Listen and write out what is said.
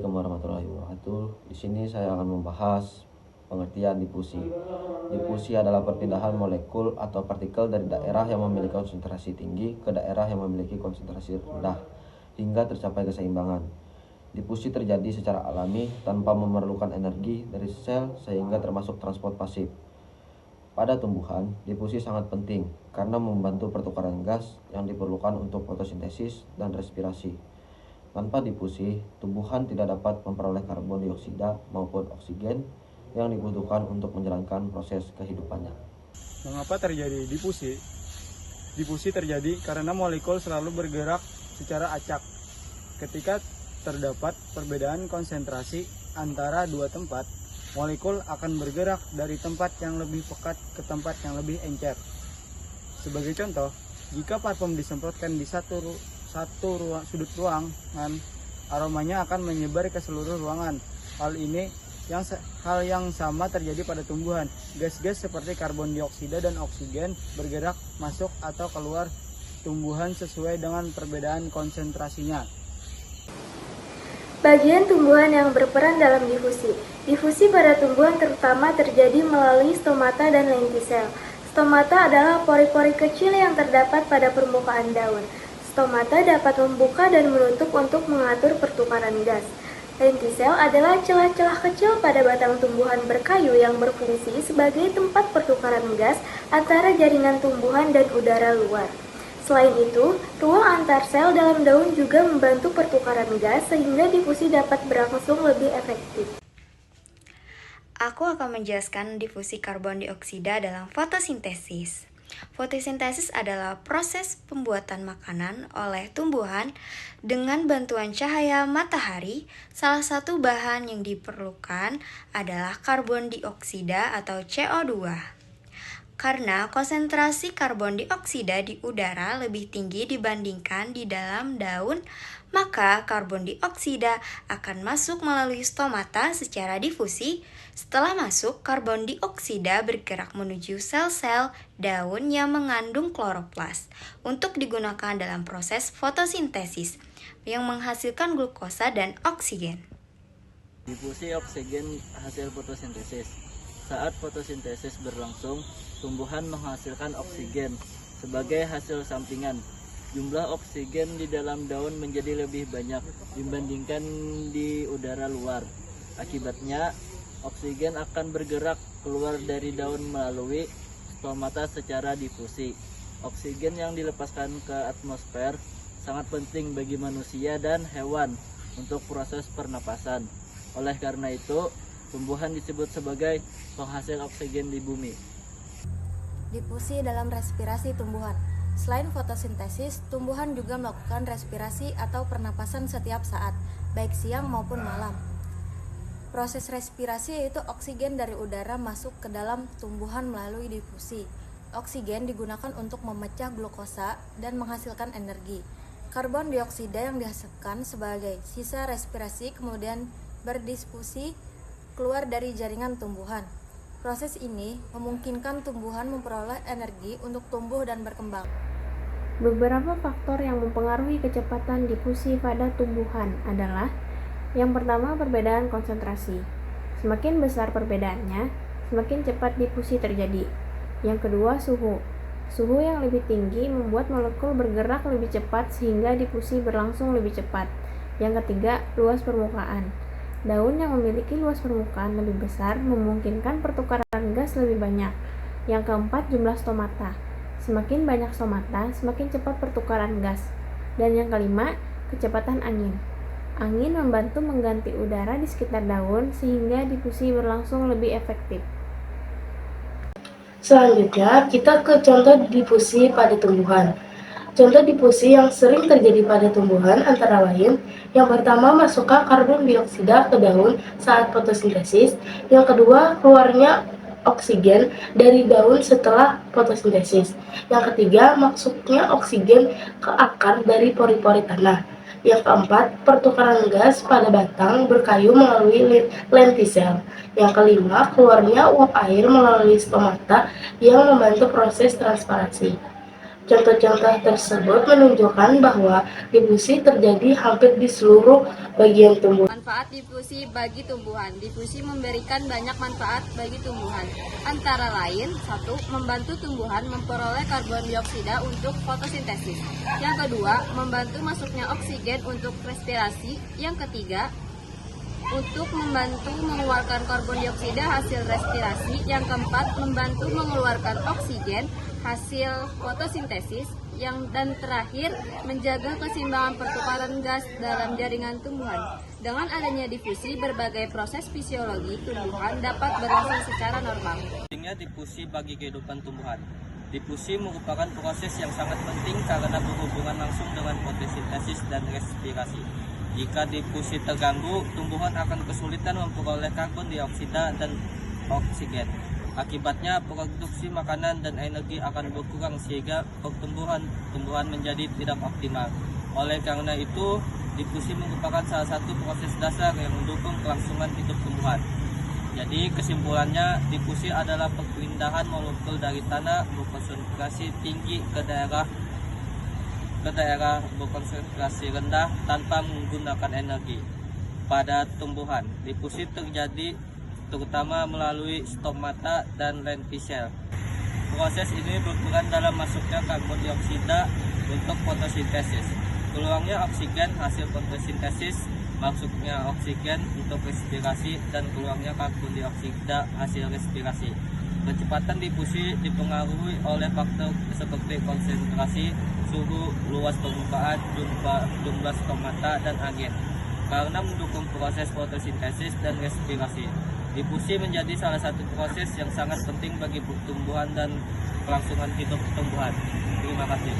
Assalamualaikum warahmatullahi wabarakatuh. Di sini saya akan membahas pengertian difusi. Difusi adalah perpindahan molekul atau partikel dari daerah yang memiliki konsentrasi tinggi ke daerah yang memiliki konsentrasi rendah hingga tercapai keseimbangan. Difusi terjadi secara alami tanpa memerlukan energi dari sel sehingga termasuk transport pasif. Pada tumbuhan, difusi sangat penting karena membantu pertukaran gas yang diperlukan untuk fotosintesis dan respirasi. Tanpa difusi, tumbuhan tidak dapat memperoleh karbon dioksida maupun oksigen yang dibutuhkan untuk menjalankan proses kehidupannya. Mengapa terjadi difusi? Difusi terjadi karena molekul selalu bergerak secara acak. Ketika terdapat perbedaan konsentrasi antara dua tempat, molekul akan bergerak dari tempat yang lebih pekat ke tempat yang lebih encer. Sebagai contoh, jika parfum disemprotkan di satu sudut ruangan, aromanya akan menyebar ke seluruh ruangan. Hal yang sama terjadi pada tumbuhan. Gas-gas seperti karbon dioksida dan oksigen bergerak masuk atau keluar tumbuhan sesuai dengan perbedaan konsentrasinya. Bagian tumbuhan yang berperan dalam difusi. Difusi pada tumbuhan terutama terjadi melalui stomata dan lentisel. Stomata adalah pori-pori kecil yang terdapat pada permukaan daun. Stomata dapat membuka dan menutup untuk mengatur pertukaran gas. Lentisel adalah celah-celah kecil pada batang tumbuhan berkayu yang berfungsi sebagai tempat pertukaran gas antara jaringan tumbuhan dan udara luar. Selain itu, ruang antar sel dalam daun juga membantu pertukaran gas sehingga difusi dapat berlangsung lebih efektif. Aku akan menjelaskan difusi karbon dioksida dalam fotosintesis. Fotosintesis adalah proses pembuatan makanan oleh tumbuhan dengan bantuan cahaya matahari. Salah satu bahan yang diperlukan adalah karbon dioksida atau CO2. Karena konsentrasi karbon dioksida di udara lebih tinggi dibandingkan di dalam daun, maka karbon dioksida akan masuk melalui stomata secara difusi. Setelah masuk, karbon dioksida bergerak menuju sel-sel daun yang mengandung kloroplas untuk digunakan dalam proses fotosintesis yang menghasilkan glukosa dan oksigen. Difusi oksigen hasil fotosintesis. Saat fotosintesis berlangsung, tumbuhan menghasilkan oksigen sebagai hasil sampingan. Jumlah oksigen di dalam daun menjadi lebih banyak dibandingkan di udara luar. Akibatnya, oksigen akan bergerak keluar dari daun melalui stomata secara difusi. Oksigen yang dilepaskan ke atmosfer sangat penting bagi manusia dan hewan untuk proses pernapasan. Oleh karena itu, tumbuhan disebut sebagai penghasil oksigen di bumi. Difusi dalam respirasi tumbuhan. Selain fotosintesis, tumbuhan juga melakukan respirasi atau pernapasan setiap saat, baik siang maupun malam. Proses respirasi yaitu oksigen dari udara masuk ke dalam tumbuhan melalui difusi. Oksigen digunakan untuk memecah glukosa dan menghasilkan energi. Karbon dioksida yang dihasilkan sebagai sisa respirasi kemudian berdifusi keluar dari jaringan tumbuhan. Proses ini memungkinkan tumbuhan memperoleh energi untuk tumbuh dan berkembang. Beberapa faktor yang mempengaruhi kecepatan difusi pada tumbuhan adalah: yang pertama, perbedaan konsentrasi. Semakin besar perbedaannya, semakin cepat difusi terjadi. Yang kedua, suhu. Suhu yang lebih tinggi membuat molekul bergerak lebih cepat sehingga difusi berlangsung lebih cepat. Yang ketiga, luas permukaan. Daun yang memiliki luas permukaan lebih besar memungkinkan pertukaran gas lebih banyak. Yang keempat, jumlah stomata. Semakin banyak stomata, semakin cepat pertukaran gas. Dan yang kelima, kecepatan angin. Angin membantu mengganti udara di sekitar daun sehingga difusi berlangsung lebih efektif. Selanjutnya, kita ke contoh difusi pada tumbuhan. Contoh difusi yang sering terjadi pada tumbuhan antara lain: yang pertama, masuknya karbon dioksida ke daun saat fotosintesis. Yang kedua, keluarnya oksigen dari daun setelah fotosintesis. Yang ketiga, masuknya oksigen ke akar dari pori-pori tanah. Yang keempat, pertukaran gas pada batang berkayu melalui lentisel. Yang kelima, keluarnya uap air melalui stomata yang membantu proses transpirasi. Contoh-contoh tersebut menunjukkan bahwa difusi terjadi hampir di seluruh bagian tumbuhan. Manfaat difusi bagi tumbuhan. Difusi memberikan banyak manfaat bagi tumbuhan. Antara lain, 1. Membantu tumbuhan memperoleh karbon dioksida untuk fotosintesis. Yang kedua, membantu masuknya oksigen untuk respirasi. Yang ketiga, untuk membantu mengeluarkan karbon dioksida hasil respirasi. Yang keempat, membantu mengeluarkan oksigen hasil fotosintesis. Dan terakhir, menjaga keseimbangan pertukaran gas dalam jaringan tumbuhan. Dengan adanya difusi, berbagai proses fisiologi tumbuhan dapat berlangsung secara normal. Pentingnya difusi bagi kehidupan tumbuhan. Difusi merupakan proses yang sangat penting karena berhubungan langsung dengan fotosintesis dan respirasi. Jika difusi terganggu, tumbuhan akan kesulitan memperoleh karbon dioksida dan oksigen. Akibatnya, produksi makanan dan energi akan berkurang sehingga pertumbuhan menjadi tidak optimal. Oleh karena itu, difusi merupakan salah satu proses dasar yang mendukung kelangsungan hidup tumbuhan. Jadi kesimpulannya, difusi adalah perpindahan molekul dari tanah berkonsentrasi tinggi ke daerah berkonsentrasi rendah tanpa menggunakan energi. Pada tumbuhan, difusi terjadi terutama melalui stomata dan lentisel. Proses ini berperan dalam masuknya karbon dioksida untuk fotosintesis, keluarnya oksigen hasil fotosintesis, masuknya oksigen untuk respirasi, dan keluarnya karbon dioksida hasil respirasi. Kecepatan difusi dipengaruhi oleh faktor seperti konsentrasi, suhu, luas permukaan, jumlah stomata, dan agen. Karena mendukung proses fotosintesis dan respirasi, difusi menjadi salah satu proses yang sangat penting bagi pertumbuhan dan kelangsungan hidup tumbuhan. Terima kasih.